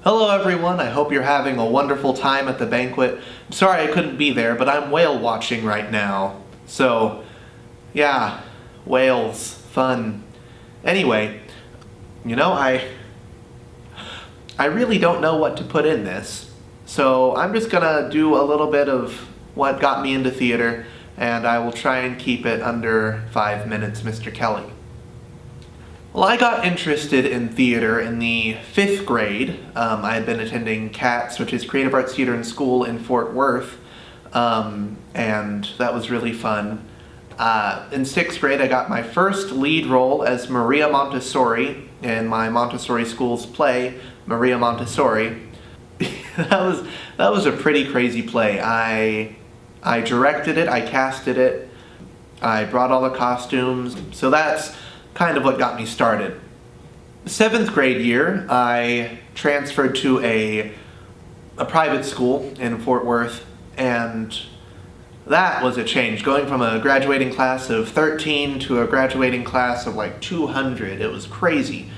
Hello everyone, I hope you're having a wonderful time at the banquet. I'm sorry I couldn't be there, but I'm whale watching right now. So, yeah, whales, fun. Anyway, I really don't know what to put in this. So I'm just gonna do a little bit of what got me into theater, and I will try and keep it under 5 minutes, Mr. Kelly. Well, I got interested in theater in the 5th grade. I had been attending CATS, which is Creative Arts Theater and School in Fort Worth, and that was really fun. In 6th grade, I got my first lead role as Maria Montessori in my Montessori school's play, Maria Montessori. that was a pretty crazy play. I directed it, I casted it, I brought all the costumes, so that's kind of what got me started. 7th grade year, I transferred to a private school in Fort Worth, and that was a change. Going from a graduating class of 13 to a graduating class of like 200, it was crazy.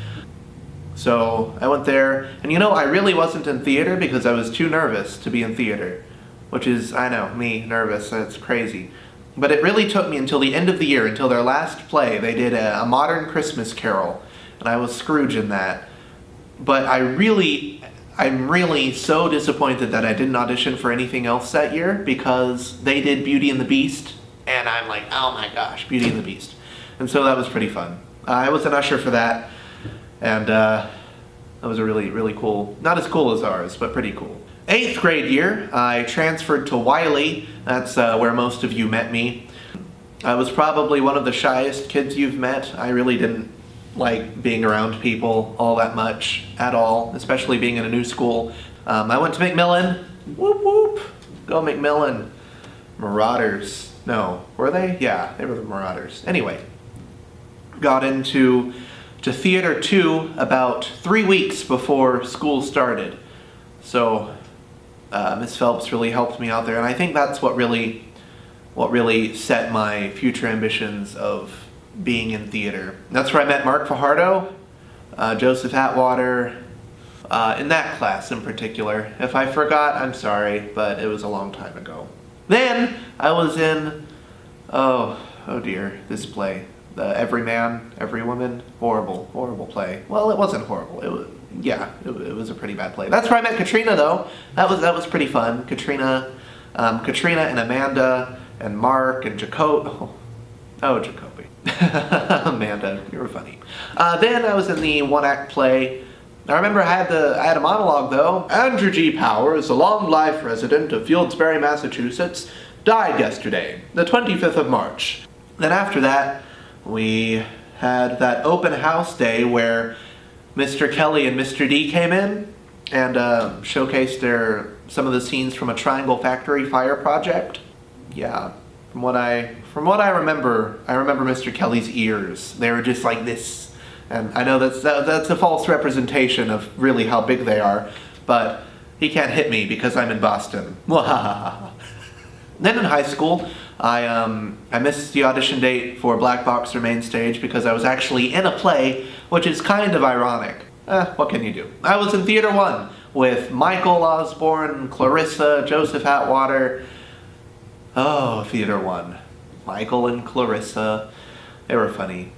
So I went there, and I really wasn't in theater because I was too nervous to be in theater, which is, I know, me, nervous, that's crazy. But it really took me until the end of the year, until their last play. They did a modern Christmas Carol, and I was Scrooge in that. But I'm really so disappointed that I didn't audition for anything else that year, because they did Beauty and the Beast, and I'm like, oh my gosh, Beauty and the Beast. And so that was pretty fun. I was an usher for that, and that was a really, really cool, not as cool as ours, but pretty cool. 8th grade year, I transferred to Wiley. That's where most of you met me. I was probably one of the shyest kids you've met. I really didn't like being around people all that much at all, especially being in a new school. I went to McMillan. Whoop whoop. Go McMillan. Marauders. No, were they? Yeah, they were the Marauders. Anyway, got into Theater 2 about 3 weeks before school started. So Miss Phelps really helped me out there, and I think that's what really set my future ambitions of being in theater. That's where I met Mark Fajardo, Joseph Atwater, in that class in particular. If I forgot, I'm sorry, but it was a long time ago. Then I was in, oh dear, this play, the Every Man, Every Woman, horrible play. Well, it wasn't horrible. It was a pretty bad play. That's where I met Katrina, though. That was pretty fun. Katrina and Amanda and Mark and Jacoby. Oh, Jacoby. Amanda, you were funny. Then I was in the one-act play. I remember I had a monologue, though. Andrew G. Powers, a long-life resident of Fieldsbury, Massachusetts, died yesterday, the 25th of March. Then after that, we had that open house day where Mr. Kelly and Mr. D came in and showcased some of the scenes from a Triangle Factory fire project. Yeah, from what I remember, I remember Mr. Kelly's ears. They were just like this, and I know that's a false representation of really how big they are, but he can't hit me because I'm in Boston. Then in high school, I missed the audition date for Black Boxer Main Stage because I was actually in a play, which is kind of ironic. What can you do? I was in Theater 1 with Michael Osborne, Clarissa, Joseph Atwater. Oh, Theater 1. Michael and Clarissa. They were funny.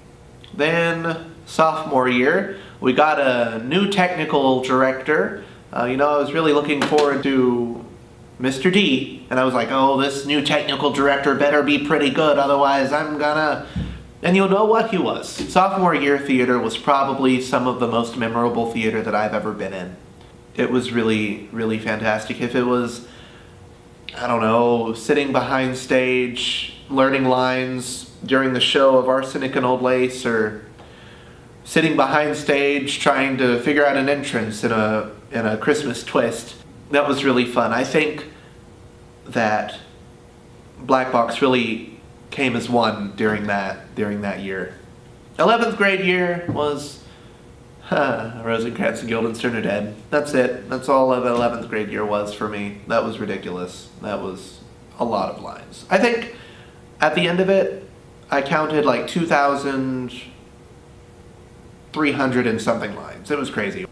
Then, sophomore year, we got a new technical director. I was really looking forward to Mr. D, and I was like, oh, this new technical director better be pretty good, otherwise I'm gonna... And you know what? He was. Sophomore year theater was probably some of the most memorable theater that I've ever been in. It was really, really fantastic. If it was, I don't know, sitting behind stage, learning lines during the show of Arsenic and Old Lace, or sitting behind stage trying to figure out an entrance in a Christmas twist, that was really fun. I think that Black Box really came as one during that year. 11th grade year was Rosencrantz and Guildenstern are dead. That's it. That's all of 11th grade year was for me. That was ridiculous. That was a lot of lines. I think at the end of it, I counted like 2,300 and something lines. It was crazy.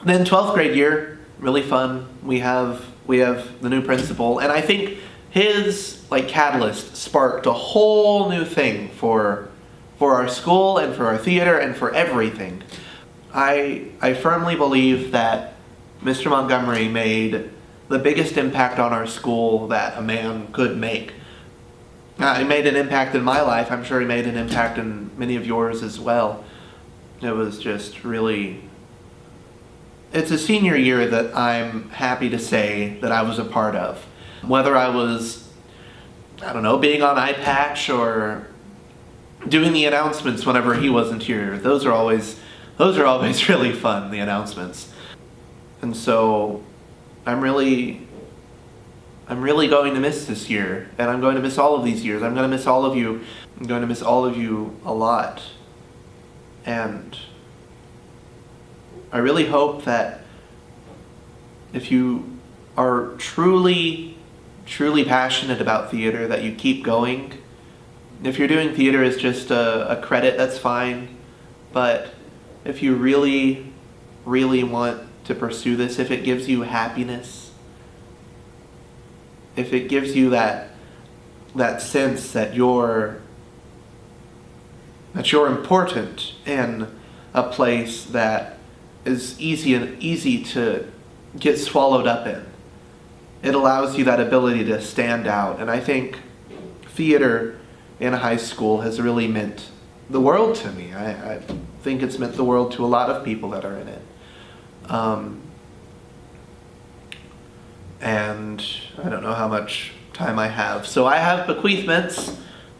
Then 12th grade year, really fun. We have the new principal, and I think his like catalyst sparked a whole new thing for our school and for our theater and for everything. I firmly believe that Mr. Montgomery made the biggest impact on our school that a man could make. He made an impact in my life. I'm sure he made an impact in many of yours as well. It was just really... It's a senior year that I'm happy to say that I was a part of. Whether I was, I don't know, being on eye patch or doing the announcements whenever he wasn't here. Those are always really fun, the announcements. And so I'm really going to miss this year, and I'm going to miss all of these years. I'm going to miss all of you. I'm going to miss all of you a lot. And I really hope that if you are truly passionate about theater, that you keep going. If you're doing theater as just a credit, that's fine. But if you really want to pursue this, if it gives you happiness, if it gives you that sense that you're important in a place that is easy to get swallowed up in, it allows you that ability to stand out. And I think theater in high school has really meant the world to me. I think it's meant the world to a lot of people that are in it. And I don't know how much time I have. So I have bequeathments,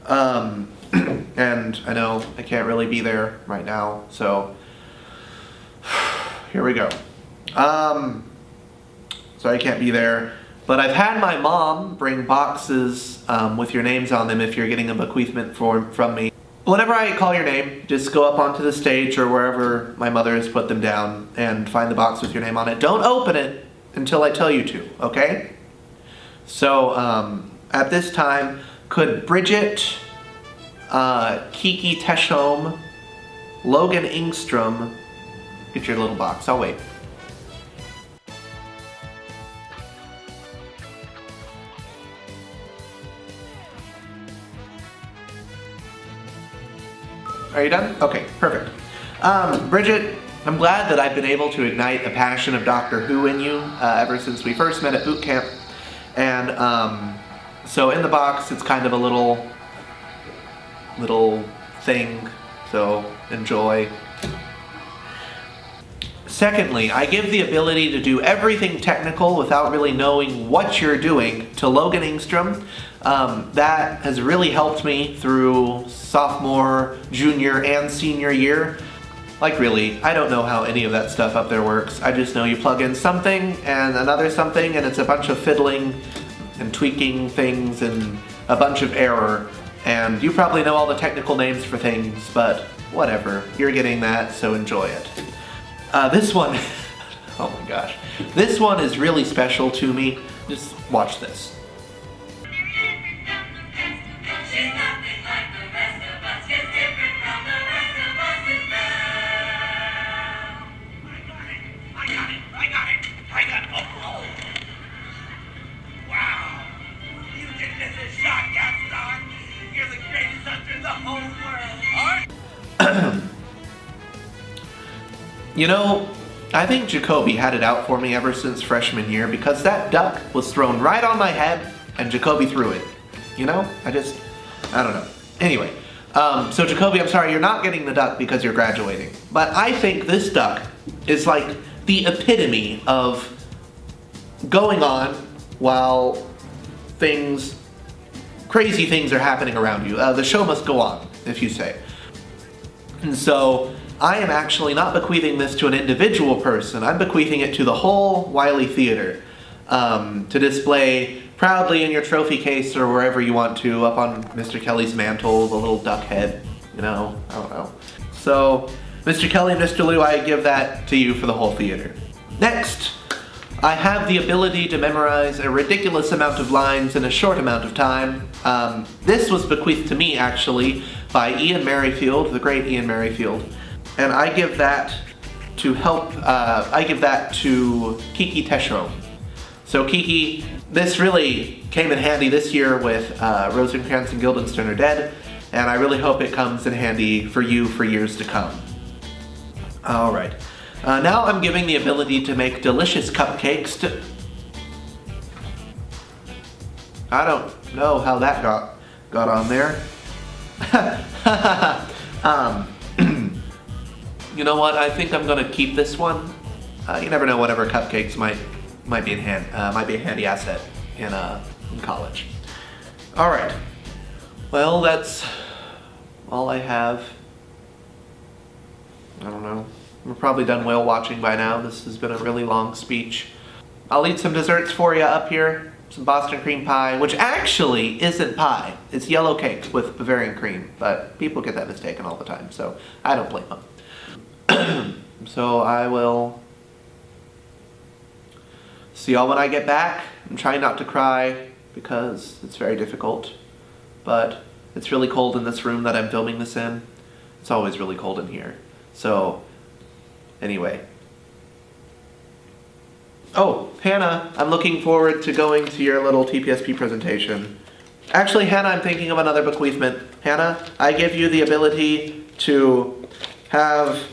and I know I can't really be there right now, so here we go. So I can't be there, but I've had my mom bring boxes with your names on them if you're getting a bequeathment from me. Whenever I call your name, just go up onto the stage or wherever my mother has put them down and find the box with your name on it. Don't open it until I tell you to, okay? So at this time, could Bridget, Kiki Teshome, Logan Ingstrom get your little box? I'll wait. Are you done? Okay, perfect. Bridget, I'm glad that I've been able to ignite a passion of Doctor Who in you ever since we first met at boot camp. And so in the box, it's kind of a little thing, so enjoy. Secondly, I give the ability to do everything technical without really knowing what you're doing to Logan Ingstrom. That has really helped me through sophomore, junior, and senior year. Like really, I don't know how any of that stuff up there works. I just know you plug in something and another something, and it's a bunch of fiddling and tweaking things and a bunch of error. And you probably know all the technical names for things, but whatever. You're getting that, so enjoy it. This one, oh my gosh. This one is really special to me. Just watch this. You know, I think Jacoby had it out for me ever since freshman year because that duck was thrown right on my head and Jacoby threw it. You know, I don't know. Anyway, so Jacoby, I'm sorry, you're not getting the duck because you're graduating. But I think this duck is like the epitome of going on while crazy things are happening around you. The show must go on, if you say. And so I am actually not bequeathing this to an individual person. I'm bequeathing it to the whole Wiley Theater to display proudly in your trophy case or wherever you want to, up on Mr. Kelly's mantle, the little duck head, you know, I don't know. So, Mr. Kelly and Mr. Liu, I give that to you for the whole theater. Next, I have the ability to memorize a ridiculous amount of lines in a short amount of time. This was bequeathed to me, actually, by Ian Merrifield, the great Ian Merrifield. And I give that to help, I give that to Kiki Teshro. So Kiki, this really came in handy this year with Rosencrantz and Guildenstern Are Dead, and I really hope it comes in handy for you for years to come. Alright, now I'm giving the ability to make delicious cupcakes to... I don't know how that got on there. You know what? I think I'm gonna keep this one. You never know, whatever cupcakes might be might be a handy asset in college. All right. Well, that's all I have. I don't know. We're probably done whale watching by now. This has been a really long speech. I'll eat some desserts for you up here. Some Boston cream pie, which actually isn't pie. It's yellow cake with Bavarian cream, but people get that mistaken all the time, so I don't blame them. So I will see y'all when I get back. I'm trying not to cry because it's very difficult, but it's really cold in this room that I'm filming this in. It's always really cold in here. So anyway. Oh, Hannah, I'm looking forward to going to your little TPSP presentation. Actually, Hannah, I'm thinking of another bequeathment. Hannah, I give you the ability to have...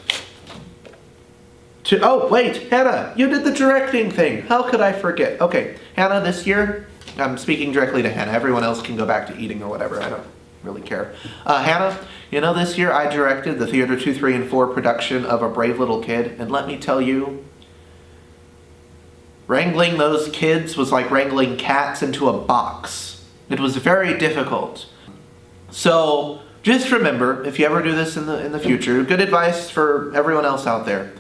Oh, wait, Hannah, you did the directing thing. How could I forget? Okay, Hannah, this year, I'm speaking directly to Hannah. Everyone else can go back to eating or whatever. I don't really care. Hannah, you know, this year I directed the Theater 2, 3, and 4 production of A Brave Little Kid, and let me tell you, wrangling those kids was like wrangling cats into a box. It was very difficult. So just remember, if you ever do this in the future, good advice for everyone else out there.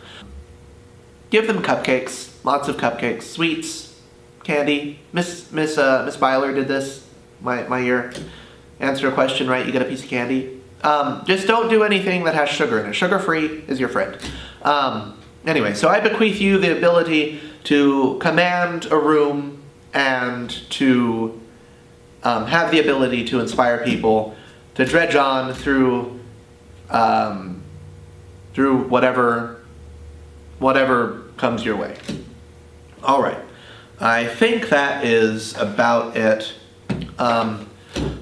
Give them cupcakes, lots of cupcakes, sweets, candy. Miss Byler did this my year. Answer a question right, you get a piece of candy. Just don't do anything that has sugar in it. Sugar-free is your friend. Anyway, so I bequeath you the ability to command a room and to have the ability to inspire people to dredge on through whatever comes your way. All right, I think that is about it.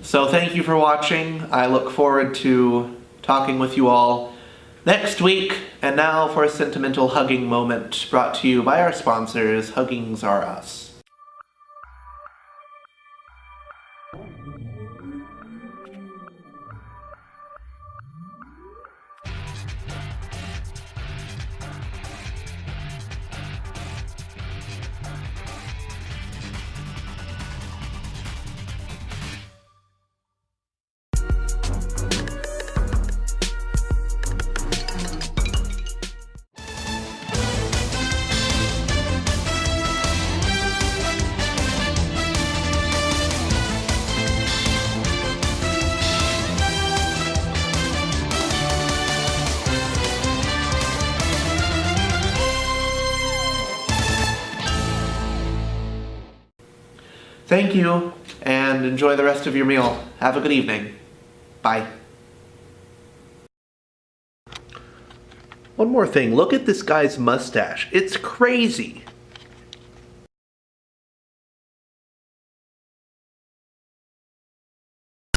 So thank you for watching. I look forward to talking with you all next week. And now for a sentimental hugging moment brought to you by our sponsors, Huggings R Us. Thank you, and enjoy the rest of your meal. Have a good evening. Bye. One more thing, look at this guy's mustache. It's crazy.